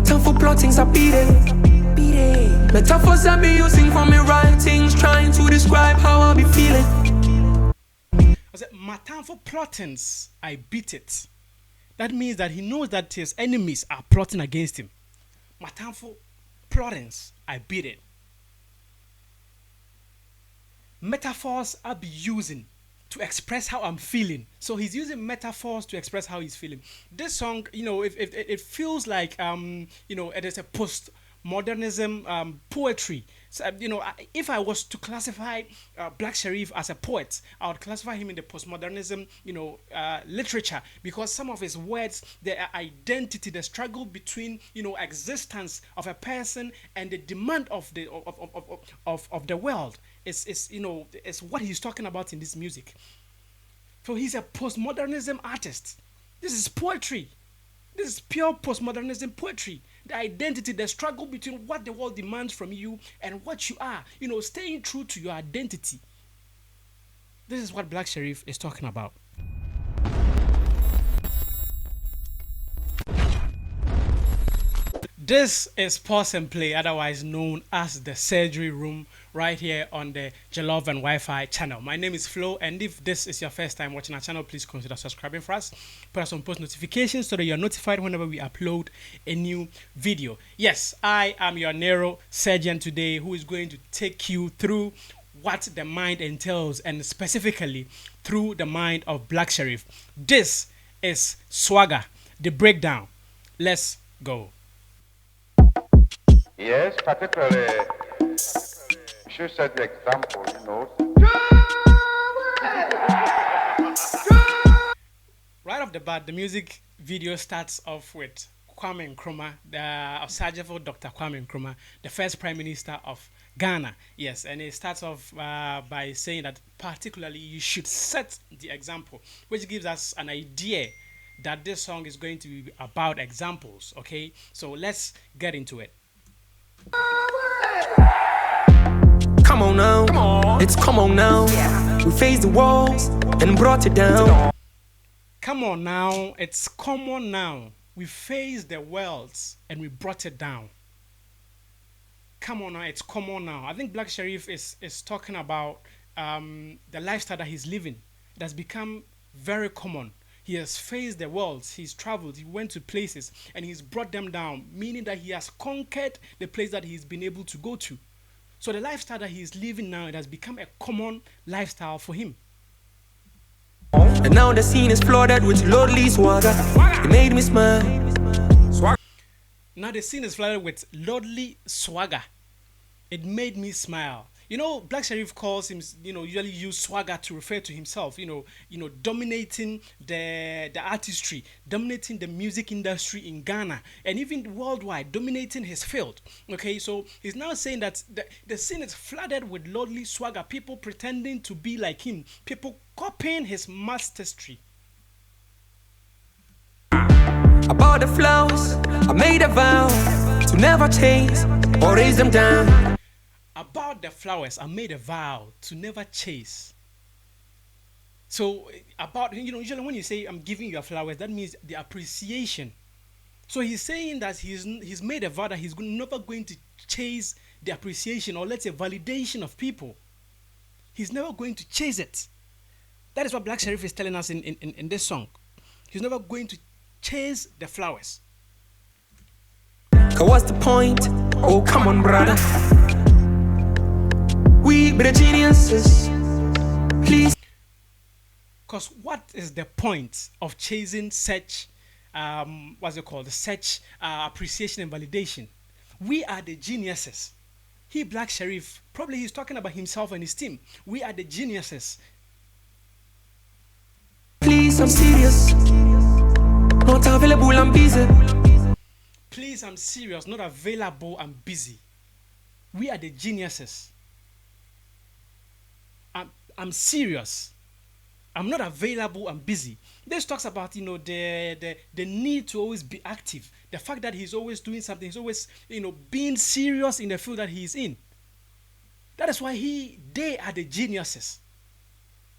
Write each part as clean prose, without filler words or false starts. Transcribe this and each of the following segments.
time for plottings, I beat it. Beat it. Metaphors I be using for me writings, trying to describe how I be feeling. I said, my time for plottings, I beat it. That means that he knows that his enemies are plotting against him. My time for plottings, I beat it. Metaphors I be using to express how I'm feeling. So he's using metaphors to express how he's feeling. This song, if it feels like it is a postmodernism poetry. So, if I was to classify Black Sherif as a poet, I would classify him in the postmodernism, literature, because some of his words, their identity, the struggle between, existence of a person and the demand of the world is what he's talking about in this music. So he's a postmodernism artist. This is poetry. This is pure postmodernism poetry. The identity, the struggle between what the world demands from you and what you are. Staying true to your identity. This is what Black Sherif is talking about. This is Pause and Play, otherwise known as the Surgery Room, right here on the Jollof and Wi-Fi channel. My name is Flo, and if this is your first time watching our channel, please consider subscribing for us. Put us on post notifications so that you're notified whenever we upload a new video. Yes, I am your neurosurgeon today, who is going to take you through what the mind entails, and specifically through the mind of Black Sherif. This is Swagga, the breakdown. Let's go. Yes, particularly, you should set the example, Right off the bat, the music video starts off with Kwame Nkrumah, the Surgical Dr. Kwame Nkrumah, the first Prime Minister of Ghana. Yes, and it starts off by saying that particularly you should set the example, which gives us an idea that this song is going to be about examples. Okay, so let's get into it. Come on now, it's come on now. We faced the walls and brought it down. Come on now, it's come on now. We faced the worlds and we brought it down. Come on now, it's come on now. I think Black Sherif is talking about the lifestyle that he's living. It has become very common. He has faced the worlds, he's traveled, he went to places, and he's brought them down, meaning that he has conquered the place that he's been able to go to. So the lifestyle that he's living now, it has become a common lifestyle for him. And now the scene is flooded with lordly swagger. It made me smile. Now the scene is flooded with lordly swagger. It made me smile. Black Sherif calls him, usually use swagger to refer to himself, dominating the artistry, dominating the music industry in Ghana, and even worldwide, dominating his field. Okay, so he's now saying that the scene is flooded with lordly swagger, people pretending to be like him, people copying his masterstry. About the flowers, I made a vow to never chase or raise them down. About the flowers, I made a vow to never chase. So about, usually when you say I'm giving you flowers, that means the appreciation. So he's saying that he's made a vow that he's never going to chase the appreciation, or let's say validation of people. He's never going to chase it. That is what Black Sherif is telling us in this song. He's never going to chase the flowers. What's the point? Oh, come on, brother. We be the geniuses, please. Because what is the point of chasing such, such appreciation and validation? We are the geniuses. He, Black Sherif, probably he's talking about himself and his team. We are the geniuses. Please, I'm serious. Not available, I'm busy. Please, I'm serious. Not available, I'm busy. We are the geniuses. I'm serious. I'm not available. I'm busy. This talks about the need to always be active. The fact that he's always doing something. He's always being serious in the field that he's in. That is why they are the geniuses.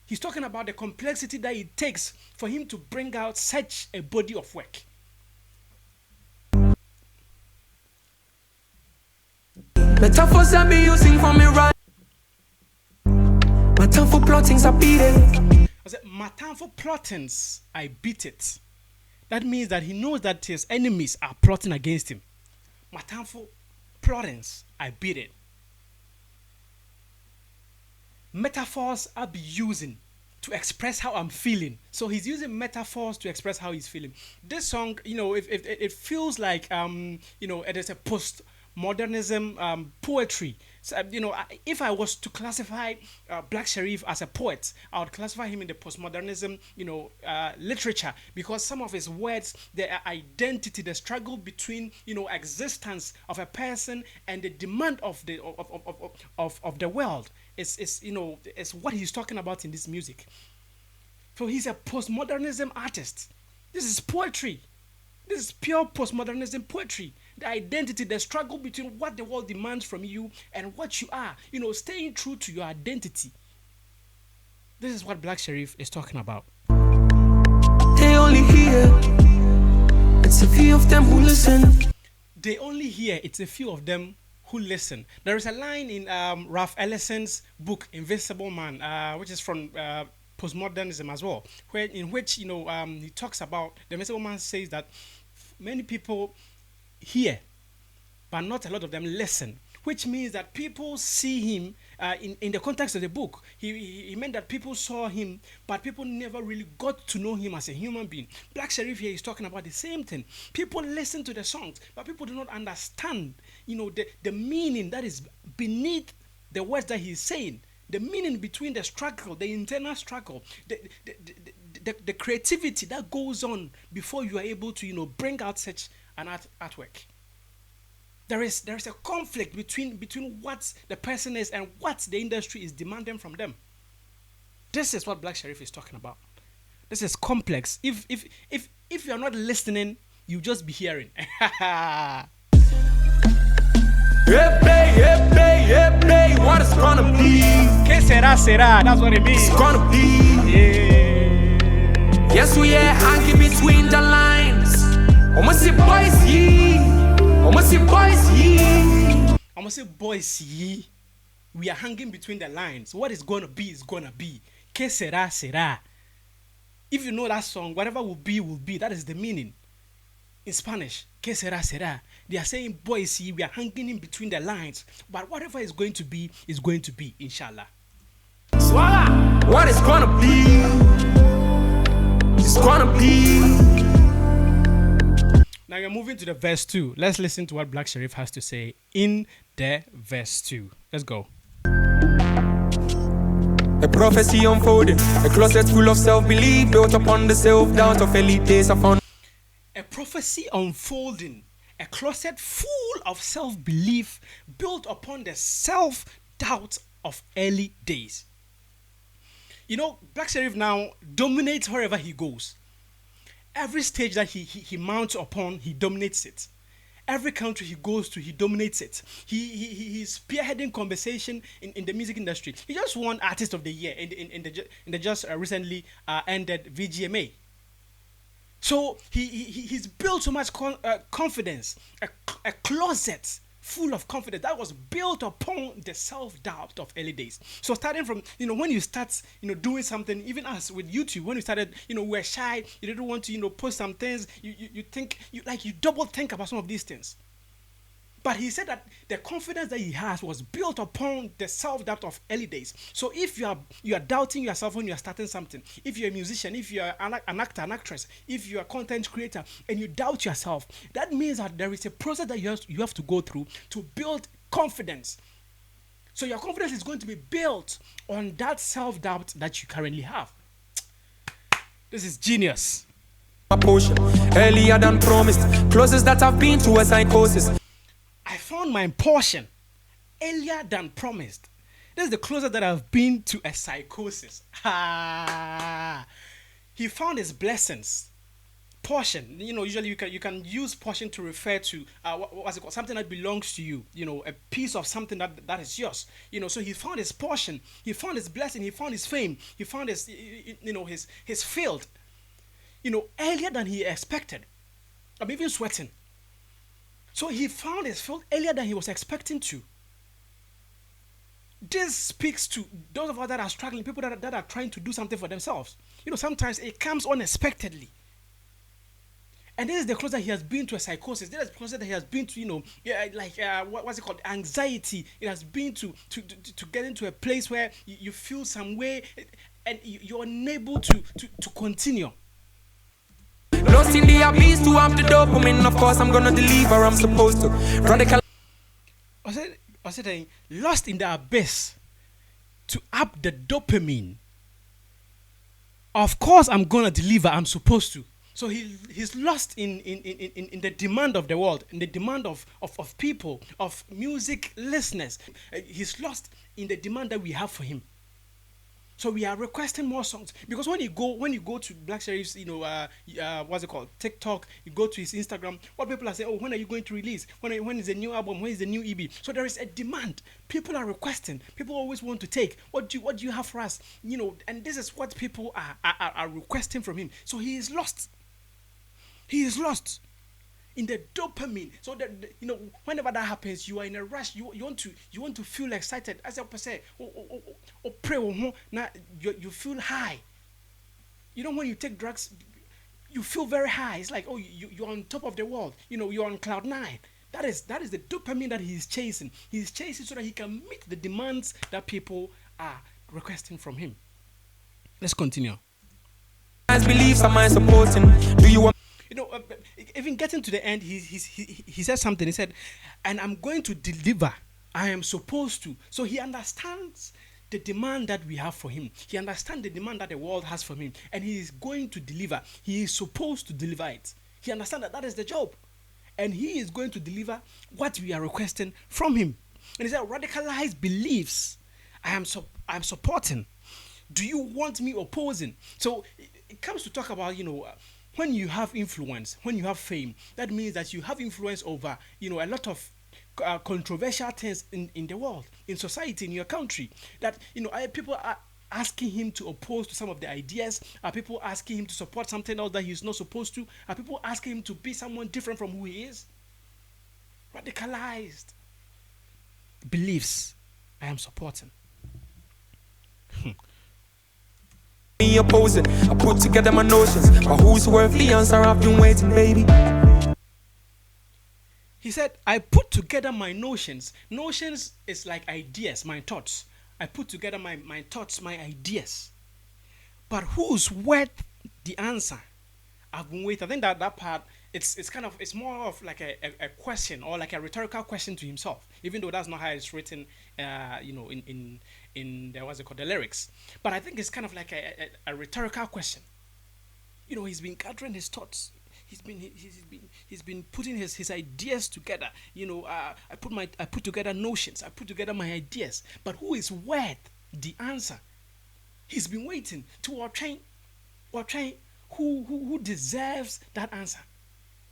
He's talking about the complexity that it takes for him to bring out such a body of work. Metaphors that me using for me right. My time for plottings, I beat it. I said, my time for plottings, I beat it. That means that he knows that his enemies are plotting against him. My time for plottings, I beat it. Metaphors I be using to express how I'm feeling. So he's using metaphors to express how he's feeling. This song, if it feels like it is a postmodernism poetry. So, if I was to classify Black Sherif as a poet, I would classify him in the postmodernism, literature, because some of his words, their identity, the struggle between, existence of a person and the demand of the world is what he's talking about in this music. So he's a postmodernism artist. This is poetry. This is pure postmodernism poetry. The identity, the struggle between what the world demands from you and what you are. Staying true to your identity. This is what Black Sherif is talking about. They only hear. It's a few of them who listen. They only hear. It's a few of them who listen. There is a line in Ralph Ellison's book Invisible Man, which is from postmodernism as well, in which he talks about the Invisible Man. Says that many people hear, but not a lot of them listen, which means that people see him in the context of the book. He meant that people saw him, but people never really got to know him as a human being. Black Sherif here is talking about the same thing. People listen to the songs, but people do not understand, the meaning that is beneath the words that he's saying. The meaning between the struggle, the internal struggle, the creativity that goes on before you are able to, bring out such an artwork. There is a conflict between what the person is and what the industry is demanding from them. This is what Black Sherif is talking about. This is complex. If you are not listening, you just be hearing. Hey, what it's gonna be? Que será? That's what it means. It's gonna be. Yeah. Yes, we are hanging between the lines. Almost say boys, ye. Almost say boys, ye. Almost say boys, ye. We are hanging between the lines. What is gonna be is gonna be. Que será? If you know that song, whatever will be. That is the meaning. In Spanish, que será? They are saying, boys, see, we are hanging in between the lines. But whatever is going to be, inshallah. Swagga, what is gonna be? It's gonna be. Now you're moving to the verse 2. Let's listen to what Black Sherif has to say in the verse 2. Let's go. A prophecy unfolding, a closet full of self-belief built upon the self-doubt of elite days upon. A prophecy unfolding, a closet full of self-belief built upon the self-doubt of early days. Black Sherif now dominates wherever he goes. Every stage that he mounts upon, he dominates it. Every country he goes to, he dominates it. He's spearheading conversation in the music industry. He just won Artist of the Year in the just recently ended VGMA. So he's built so much confidence, a closet full of confidence that was built upon the self-doubt of early days. So starting from, when you start, doing something, even us with YouTube, when we started, we were shy, you didn't want to, post some things, you think, you double think about some of these things. But he said that the confidence that he has was built upon the self-doubt of early days. So if you are doubting yourself when you are starting something, if you're a musician, if you're an actor, an actress, if you're a content creator, and you doubt yourself, that means that there is a process that you have to go through to build confidence. So your confidence is going to be built on that self-doubt that you currently have. This is genius. A potion, earlier than promised, closest that I've been to a psychosis. I found my portion earlier than promised. This is the closest that I've been to a psychosis. He found his blessings. Portion. Usually you can use portion to refer to what's it called? Something that belongs to you. A piece of something that is yours. So he found his portion. He found his blessing. He found his fame. He found his his field. Earlier than he expected. I'm even sweating. So he found his field earlier than he was expecting to. this speaks to those of us that are struggling, people that are trying to do something for themselves. Sometimes it comes unexpectedly. And this is the closer he has been to a psychosis. This is the closer that he has been to, what's it called? Anxiety. It has been to get into a place where you feel some way and you're unable to continue. Lost in the abyss to have the dopamine. Of course, I'm gonna deliver. I'm supposed to. Radical. I said, lost in the abyss to up the dopamine. Of course, I'm gonna deliver. I'm supposed to. So he's lost in the demand of the world, in the demand of people, of music listeners. He's lost in the demand that we have for him. So we are requesting more songs, because when you go to Black Sherif's, what's it called, TikTok, you go to his Instagram, what people are saying, oh, when are you going to release? When is the new album? When is the new EP? So there is a demand. People are requesting. People always want to take. What do you have for us? And this is what people are requesting from him. So he is lost. He is lost in the dopamine. So that whenever that happens, you are in a rush. You want to feel excited. As I say, pray. Now you feel high. When you take drugs, you feel very high. It's like, oh, you're on top of the world. You're on cloud 9. That is the dopamine that he's chasing. He's chasing so that he can meet the demands that people are requesting from him. Let's continue. As beliefs am I supporting? Do you want? Even getting to the end, he said something. He said, and I'm going to deliver. I am supposed to. So he understands the demand that we have for him. He understands the demand that the world has for him. And he is going to deliver. He is supposed to deliver it. He understands that is the job. And he is going to deliver what we are requesting from him. And he said, radicalized beliefs, I'm supporting. Do you want me opposing? So it comes to talk about, when you have influence, when you have fame, that means that you have influence over, a lot of controversial things in the world, in society, in your country. That, people are asking him to oppose to some of the ideas. Are people asking him to support something else that he's not supposed to? Are people asking him to be someone different from who he is? Radicalized beliefs, I am supporting. Me opposing, I put together my notions, but who's worth the answer? I've been waiting, baby. He said, I put together my notions. Notions is like ideas, my thoughts. I put together my thoughts, my ideas. But who's worth the answer? I've been waiting. I think that part, it's more of like a question, or like a rhetorical question to himself, even though that's not how it's written, in the, what's it called, the lyrics. But I think it's kind of like a rhetorical question. He's been gathering his thoughts. He's been putting his ideas together. I put together notions. I put together my ideas. But who is worth the answer? He's been waiting to try who deserves that answer.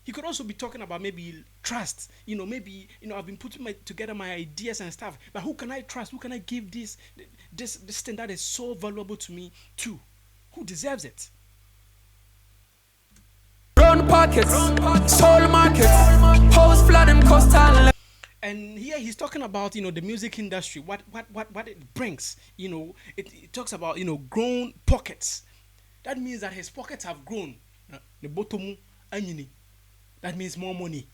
He could also be talking about maybe trust. Maybe I've been putting together my ideas and stuff. But who can I trust? Who can I give this thing that is so valuable to me to? Who deserves it? Run pockets, soul markets, post flooding coastal. And here he's talking about the music industry. What it brings. It talks about grown pockets. That means that his pockets have grown. The bottom anyini. That means more money.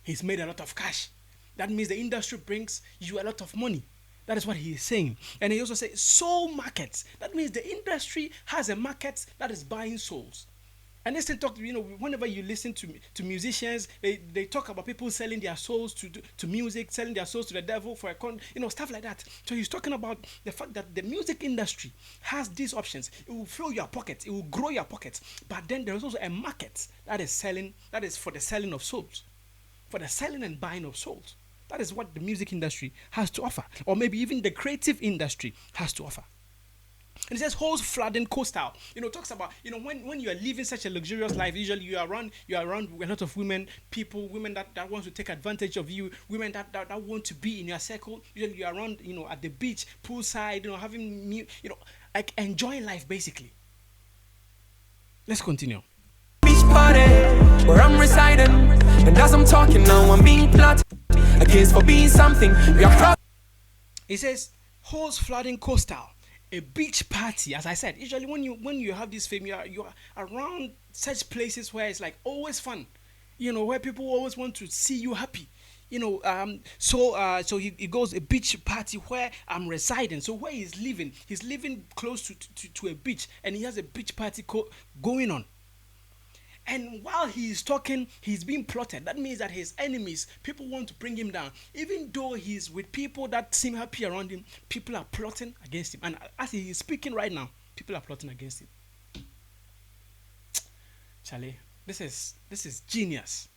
He's made a lot of cash. That means the industry brings you a lot of money. That is what he is saying. And he also says soul markets. That means the industry has a market that is buying souls. And this thing talk, whenever you listen to musicians, they talk about people selling their souls to music, selling their souls to the devil for stuff like that. So he's talking about the fact that the music industry has these options. It will fill your pockets, it will grow your pockets. But then there is also a market that is for the selling of souls, for the selling and buying of souls. That is what the music industry has to offer, or maybe even the creative industry has to offer. And it says whole flooding coastal. Talks about when you are living such a luxurious life, usually you are around a lot of women that want to take advantage of you, women that want to be in your circle. Usually you are around at the beach, poolside, having like enjoying life basically. Let's continue. Beach party where I'm residing, and as I'm talking now, I'm being plotted against for being something. We are proud. He says Holes flooding coastal, a beach party. As I said, usually when you have this fame, you are around such places where it's like always fun, where people always want to see you happy. So he goes a beach party where I'm residing. So where he's living close to a beach, and he has a beach party going on. And while he's talking, he's being plotted. That means that his enemies, people want to bring him down. Even though he's with people that seem happy around him, people are plotting against him. And as he is speaking right now, people are plotting against him. Charlie, this is genius.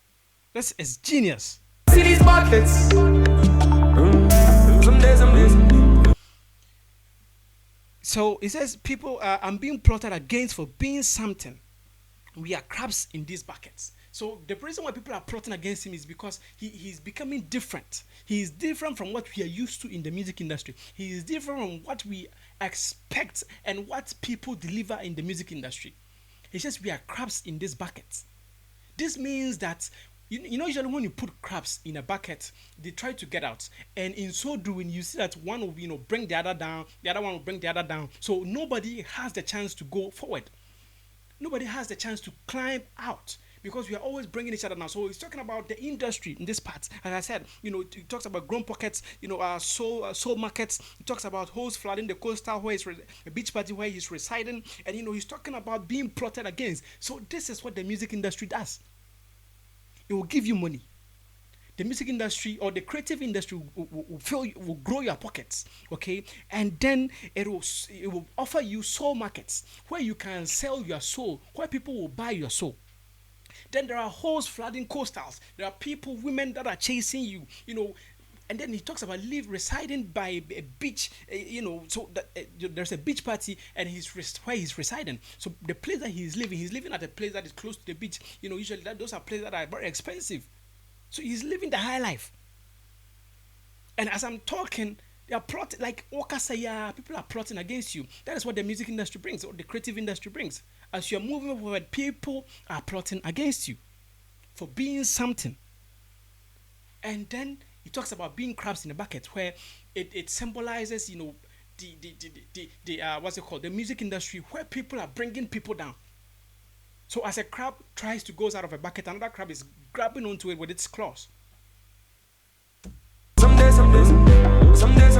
This is genius. See these buckets. Some days. So it says people I'm being plotted against for being something. We are crabs in these buckets. So the reason why people are plotting against him is because he's becoming different. He is different from what we are used to in the music industry. He is different from what we expect and what people deliver in the music industry. It's just we are crabs in these buckets. This means that usually when you put crabs in a bucket, they try to get out, and in so doing, you see that one will bring the other down, the other one will bring the other down. So nobody has the chance to go forward. Nobody has the chance to climb out because we are always bringing each other down. So he's talking about the industry in this part. As I said, he talks about grown pockets, soul markets. He talks about holes flooding the coastal where he's a beach party where he's residing, and he's talking about being plotted against. So this is what the music industry does. It will give you money. The music industry or the creative industry will grow your pockets, okay? And then it will offer you soul markets where you can sell your soul, where people will buy your soul. Then there are holes flooding coastals. There are women that are chasing you, And then he talks about residing by a beach, so that, there's a beach party and where he's residing. So the place that he's living at a place that is close to the beach. Usually those are places that are very expensive. So he's living the high life. And as I'm talking, they are plotting, like Okasaya, people are plotting against you. That is what the music industry brings, or the creative industry brings. As you're moving forward, people are plotting against you for being something. And then he talks about being crabs in a bucket, where it symbolizes, the what's it called? The music industry, where people are bringing people down. So as a crab tries to go out of a bucket, another crab is grabbing onto it with its claws. Someday.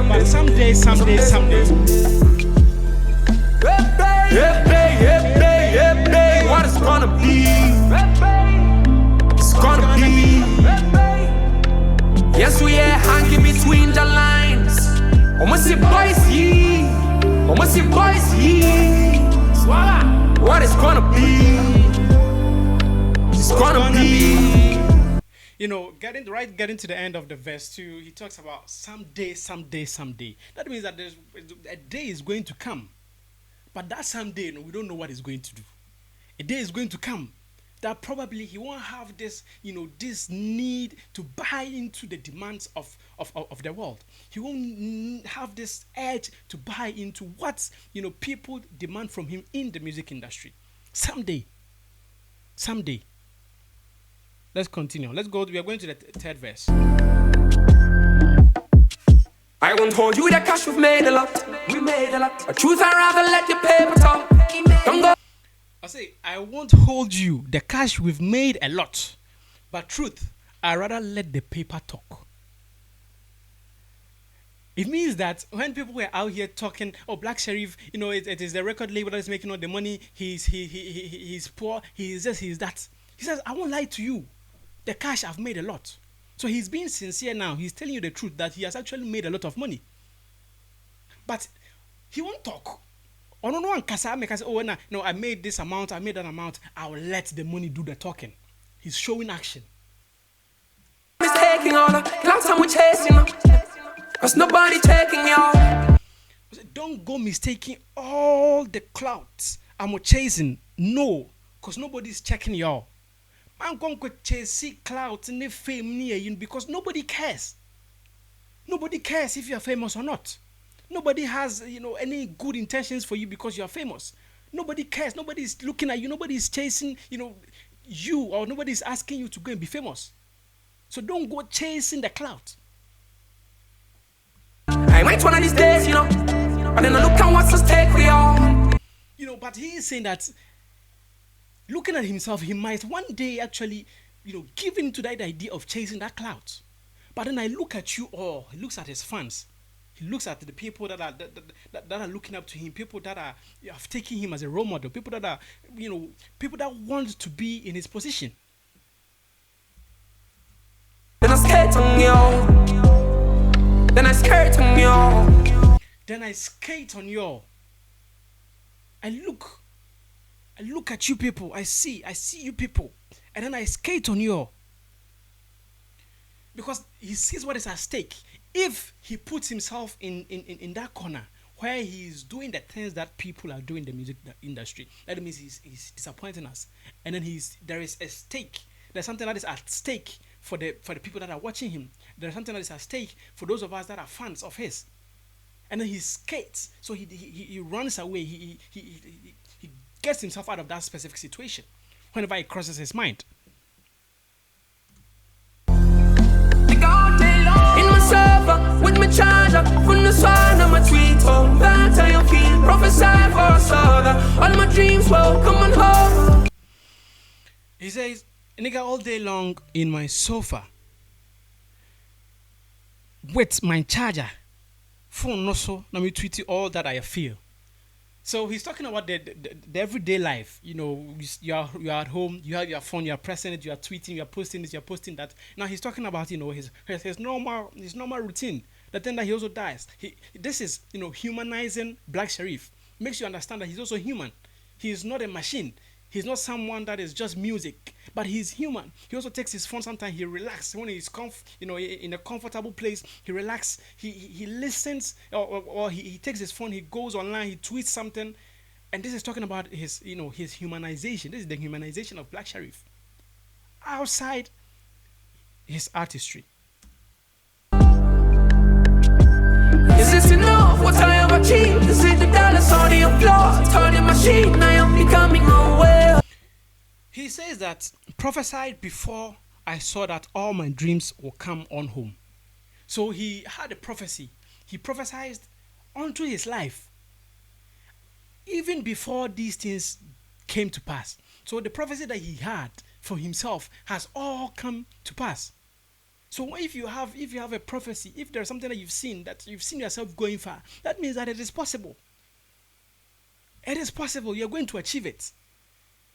But someday. What it's gonna be? It's gonna be. Yes, we are hanging between the lines. Almost see boys Swagga. What it's gonna be? It's gonna be. Getting to the end of the verse 2, he talks about someday. That means that a day is going to come. But that someday, we don't know what he's going to do. A day is going to come that probably he won't have this, this need to buy into the demands of the world. He won't have this urge to buy into what, people demand from him in the music industry. Someday. Let's continue. Let's go. We are going to the third verse. I won't hold you the cash, we've made a lot. We made a lot. I choose I'd rather let your paper talk. Don't go. I say, I won't hold you the cash, we've made a lot. But truth, I'd rather let the paper talk. It means that when people were out here talking, Black Sherif, it is the record label that is making all the money. He's poor. He's that. He says, I won't lie to you. The cash, I've made a lot. So he's being sincere now. He's telling you the truth that he has actually made a lot of money. But he won't talk. No one can say, no, I made this amount, I made that amount. I'll let the money do the talking. He's showing action. Taking all the clouds and we're chasing them. Cause nobody taking y'all. Don't go mistaking all the clouds I'm chasing. No, because nobody's checking y'all. I'm going to chase clouds in the fame near you because nobody cares. Nobody cares if you're famous or not. Nobody has, any good intentions for you because you're famous. Nobody cares. Nobody's looking at you. Nobody's chasing, you, or nobody's asking you to go and be famous. So don't go chasing the clouds. I might one of these days, you know. And then I look at what's at stake for y'all. You know, but he is saying that looking at himself, he might one day actually, give in to that idea of chasing that cloud. But then I look at you all, he looks at his fans. He looks at the people that are looking up to him, people that are taking him as a role model, people that are, people that want to be in his position. Then I skate on you. Then I skate on you. Then I skate on you. I look at you people. I see you people, and then I skate on you. Because he sees what is at stake. If he puts himself in that corner where he is doing the things that people are doing in the music industry, that means he's disappointing us. And then there is a stake. There's something that is at stake for the people that are watching him. There's something that is at stake for those of us that are fans of his. And then he skates. So he runs away. He gets himself out of that specific situation whenever it crosses his mind. In my server, with my charger, from the sun on my tweet, oh, that's how you feel, prophesy for us all my dreams will come on home. He says, nigga, all day long in my sofa, with my charger, phone no so, na me tweet all that I feel. So he's talking about the everyday life. You're at home, you have your phone, you're pressing it, you're tweeting, you're posting this, you're posting that. Now he's talking about his normal routine. The thing that he also does. This is humanizing Black Sherif. Makes you understand that he's also human. He is not a machine. He's not someone that is just music, but he's human. He also takes his phone sometimes. He relaxes when he's in a comfortable place. He relaxes. He listens, or he takes his phone. He goes online. He tweets something, and this is talking about his humanization. This is the humanization of Black Sherif outside his artistry. Is this enough? What I have achieved? Is it the dollars or the applause? Turning machine, I am becoming aware. He says that prophesied before I saw that all my dreams will come on home. So he had a prophecy. He prophesied onto his life even before these things came to pass. So the prophecy that he had for himself has all come to pass. So if you have a prophecy, if there's something that you've seen yourself going far, that means that it is possible. It is possible. You're going to achieve it.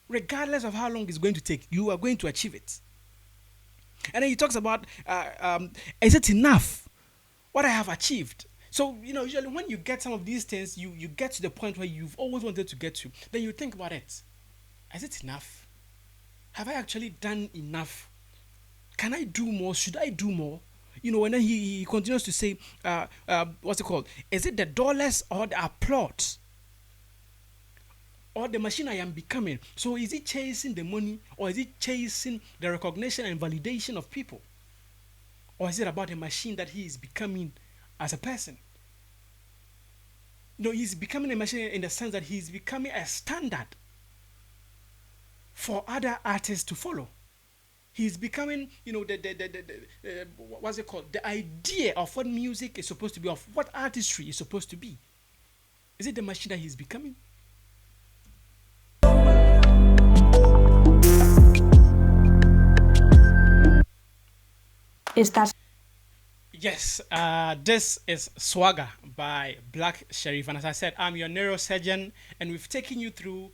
Regardless of how long it's going to take, you are going to achieve it. And then he talks about, is it enough what I have achieved? So, usually when you get some of these things, you get to the point where you've always wanted to get to. Then you think about it. Is it enough? Have I actually done enough? Can I do more? Should I do more? And then he continues to say, what's it called? Is it the dollars or the applause? Or the machine I am becoming? So is it chasing the money, or is it chasing the recognition and validation of people? Or is it about a machine that he is becoming as a person? No, he's becoming a machine in the sense that he's becoming a standard for other artists to follow. He's becoming, what's it called? The idea of what music is supposed to be, of what artistry is supposed to be. Is it the machine that he's becoming? Yes, this is Swagga by Black Sherif. And as I said, I'm your neurosurgeon, and we've taken you through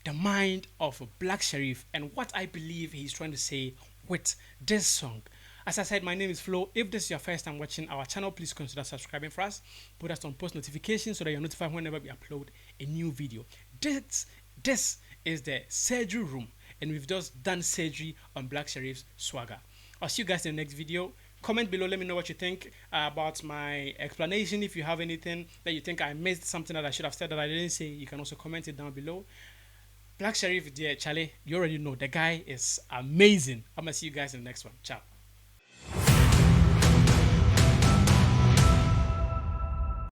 the mind of Black Sherif and what I believe he's trying to say with this song. As I said, my name is Flo. If this is your first time watching our channel, please consider subscribing for us. Put us on post notifications so that you're notified whenever we upload a new video. This is the surgery room, and we've just done surgery on Black Sherif's Swagga. I'll see you guys in the next video. Comment below, let me know what you think about my explanation. If you have anything that you think I missed, something that I should have said that I didn't say, you can also comment it down below. Black Sherif, dear Charlie, you already know the guy is amazing. I'm gonna see you guys in the next one. Ciao.